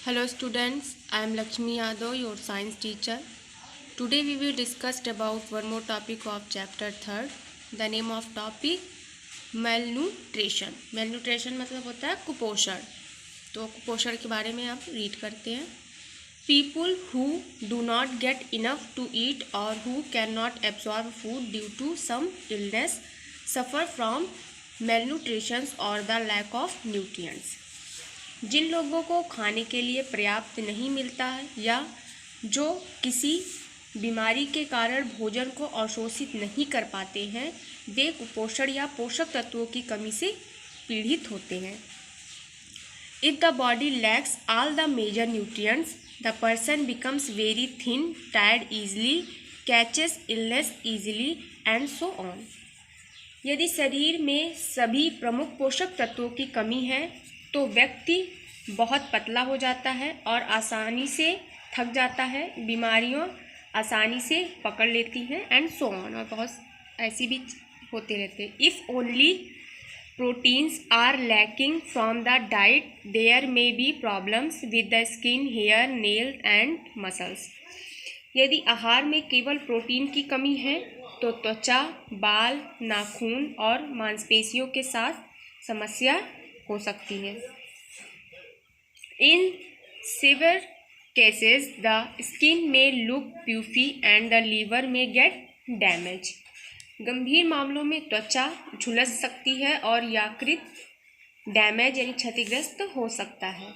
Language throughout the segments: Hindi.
Hello students, I am Lakshmi Yadav, your science teacher. Today we will discuss about one more topic of chapter 3rd. The name of topic malnutrition. Malnutrition मतलब होता है कुपोषण. तो कुपोषण के बारे में आप रीड करते हैं. People who do not get enough to eat or who cannot absorb food due to some illness suffer from malnutrition or the lack of nutrients. जिन लोगों को खाने के लिए पर्याप्त नहीं मिलता है या जो किसी बीमारी के कारण भोजन को अवशोषित नहीं कर पाते हैं, वे कुपोषण या पोषक तत्वों की कमी से पीड़ित होते हैं. If the body lacks all the major nutrients, the person becomes very thin, tired easily, catches illness easily and so on. यदि शरीर में सभी प्रमुख पोषक तत्वों की कमी है तो व्यक्ति बहुत पतला हो जाता है और आसानी से थक जाता है, बीमारियों आसानी से पकड़ लेती हैं एंड सो ऑन, और बहुत ऐसी भी होते रहते हैं. If only proteins are lacking from the diet there may be problems with the skin, hair, nail and muscles. यदि आहार में केवल प्रोटीन की कमी है तो त्वचा, बाल, नाखून और मांसपेशियों के साथ समस्या हो सकती है. इन सिवियर केसेस द स्किन में लुक प्यूफी एंड द लीवर में गेट डैमेज. गंभीर मामलों में त्वचा झुलस सकती है और यकृत डैमेज यानी क्षतिग्रस्त हो सकता है.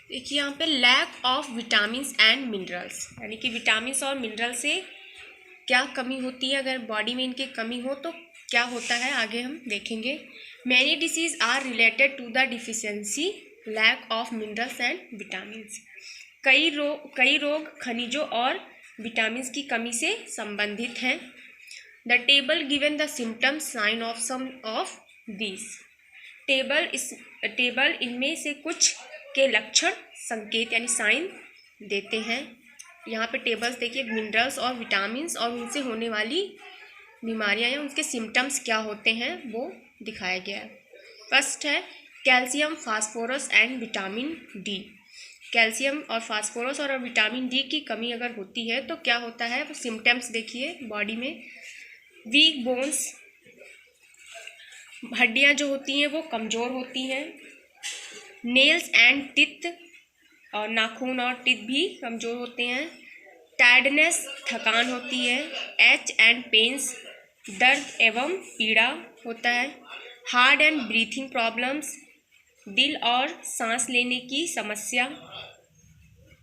देखिए यहाँ पे lack of vitamins and minerals, यानी कि विटामिन्स और मिनरल से क्या कमी होती है. अगर बॉडी में इनकी कमी हो तो क्या होता है आगे हम देखेंगे. Many disease are related to the deficiency lack of minerals and vitamins. कई रोग खनिजों और विटामिन्स की कमी से संबंधित हैं. The table given the symptoms sign of some of this. Table इनमें से कुछ के लक्षण, संकेत यानी साइन देते हैं. यहाँ पे टेबल्स देखिए, मिनरल्स और विटामिन्स और उनसे होने वाली बीमारियाँ या उनके सिम्टम्स क्या होते हैं वो दिखाया गया है. फर्स्ट है calcium, phosphorus and vitamin D. Calcium और फास्फोरस और विटामिन डी की कमी अगर होती है तो क्या होता है, वो सिम्टम्स देखिए बॉडी में. वीक बोन्स, हड्डियाँ जो होती हैं वो कमज़ोर होती हैं. नेल्स एंड टिथ, और नाखून और टिथ भी कमज़ोर होते हैं. टायर्डनेस, थकान होती है. एच एंड पेन्स, दर्द एवं पीड़ा होता है. हार्ट एंड ब्रीथिंग प्रॉब्लम्स, दिल और सांस लेने की समस्या.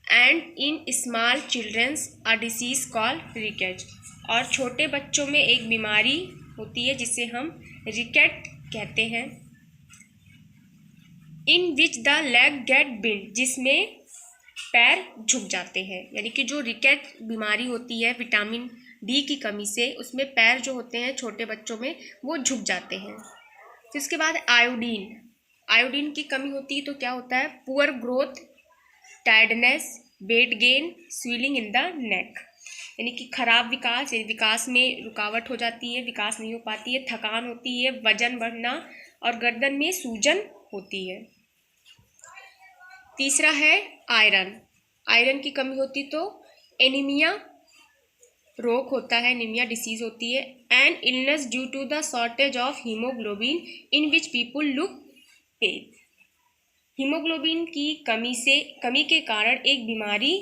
And in small childrens a disease called ricket. और छोटे बच्चों में एक बीमारी होती है जिसे हम रिकेट कहते हैं. In which the leg get bend, जिसमें पैर झुक जाते हैं. यानी कि जो रिकेट बीमारी होती है विटामिन डी की कमी से, उसमें पैर जो होते हैं छोटे बच्चों में वो झुक जाते हैं. फिर उसके बाद आयोडीन की कमी होती है तो क्या होता है, poor growth, tiredness, weight gain, swelling in the neck. यानी कि खराब विकास में रुकावट हो जाती है, विकास नहीं हो पाती है, थकान होती है, वजन बढ़ना और गर्दन में सूजन होती है. तीसरा है आयरन की कमी होती तो एनीमिया रोग होता है, एनीमिया डिसीज होती है. And illness due to the shortage of haemoglobin in which people look pale. Haemoglobin की कमी के कारण एक बीमारी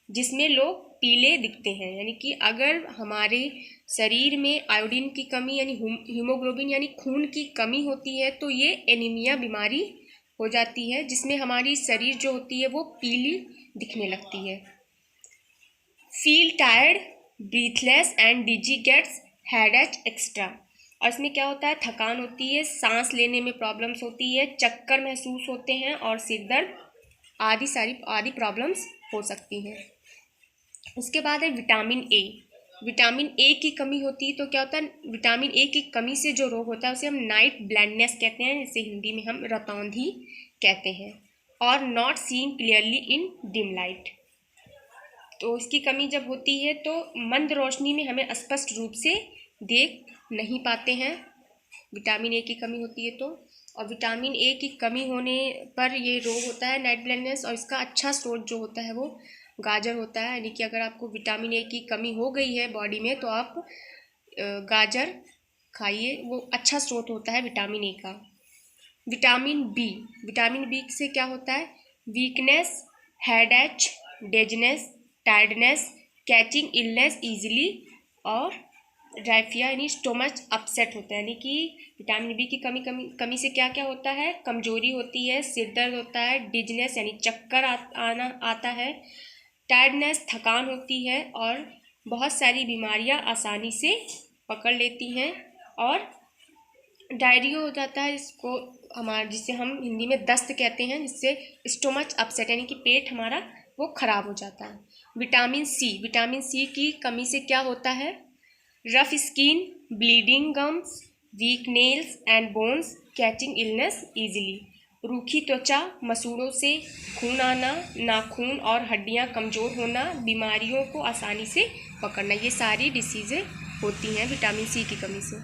जिसमें लोग पीले दिखते हैं. यानी कि अगर हमारे शरीर में आयोडीन की कमी यानी हीमोग्लोबिन यानी खून की कमी होती है तो ये एनीमिया बीमारी हो जाती है, जिसमें हमारी शरीर जो होती है वो पीली दिखने लगती है. Feel tired, breathless and dizzy, gets headache extra. और इसमें क्या होता है, थकान होती है, सांस लेने में प्रॉब्लम्स होती है, चक्कर महसूस होते हैं और सिर दर्द आदि प्रॉब्लम्स हो सकती हैं. उसके बाद है विटामिन ए की कमी होती है तो क्या होता है, विटामिन ए की कमी से जो रोग होता है उसे हम नाइट ब्लाइंडनेस कहते हैं, जिसे हिंदी में हम रतौंधी कहते हैं. और not seeing clearly in dim light. तो इसकी कमी जब होती है तो मंद रोशनी में हमें स्पष्ट रूप से देख नहीं पाते हैं, विटामिन ए की कमी होती है तो. और विटामिन ए की कमी होने पर ये रोग होता है नाइट ब्लाइंडनेस। और इसका अच्छा स्रोत जो होता है वो गाजर होता है, यानी कि अगर आपको विटामिन ए की कमी हो गई है बॉडी में तो आप गाजर खाइए, वो अच्छा स्रोत होता है विटामिन ए का। विटामिन बी से क्या होता है? Weakness, headache, dizziness, tiredness, catching illness easily और डायफिया यानी स्टोमच अपसेट होता है। यानी कि विटामिन बी की कमी से क्या क्या होता है? कमजोरी होती है, सिर दर्द होता है, डिजनेस यानी चक्कर आता है, टायर्डनेस थकान होती है और बहुत सारी बीमारियां आसानी से पकड़ लेती हैं और डायरिया हो जाता है, जिसे हम हिंदी में दस्त कहते हैं, जिससे स्टोमच अपसेट यानी कि पेट हमारा वो खराब हो जाता है। विटामिन सी की कमी से क्या होता है? Rough skin, bleeding gums, weak nails and bones, catching illness easily, रूखी त्वचा, मसूड़ों से खून आना, नाखून और हड्डियां कमज़ोर होना, बीमारियों को आसानी से पकड़ना, ये सारी डिसीज़ें होती हैं विटामिन सी की कमी से।